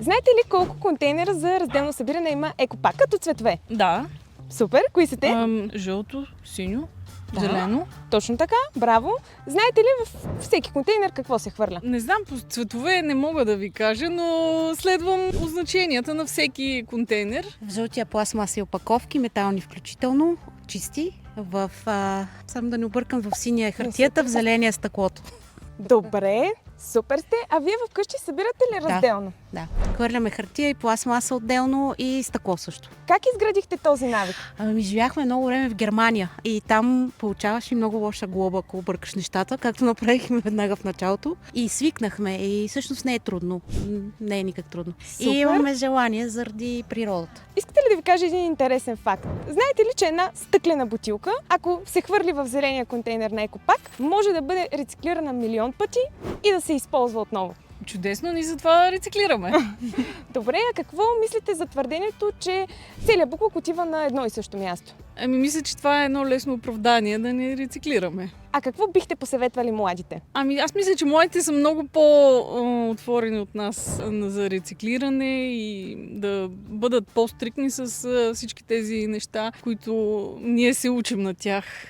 Знаете ли колко контейнера за разделно събиране има екопак като цветове? Да. Супер! Кои са те? Жълто, синьо, Да. зелено. Точно така, браво! Знаете ли в всеки контейнер какво се хвърля? Не знам, по цветове не мога да ви кажа, но следвам означенията на всеки контейнер. В жълтия пластмаси опаковки, метални включително, чисти. Само да не объркам, в синия е хартията, в зеления стъклото. Добре, супер сте! А вие вкъщи събирате ли разделно? Да. Хвърляме хартия и пластмаса отделно и стъкло също. Как изградихте този навик? Живяхме много време в Германия и там получаваш и много лоша глоба, ако объркаш нещата, както направихме веднага в началото. И свикнахме и всъщност не е трудно. Не е никак трудно. Супер. И имаме желание заради природата. Искате ли да ви кажа един интересен факт? Знаете ли, че една стъклена бутилка, ако се хвърли в зеления контейнер на екопак, може да бъде рециклирана милион пъти и да се използва отново? Чудесно, ни затова рециклираме. Добре, а какво мислите за твърдението, че целият буклук отива на едно и също място? Мисля, че това е едно лесно оправдание да не рециклираме. А какво бихте посъветвали младите? Аз мисля, че младите са много по-отворени от нас за рециклиране и да бъдат по-стрикни с всички тези неща, които ние се учим на тях.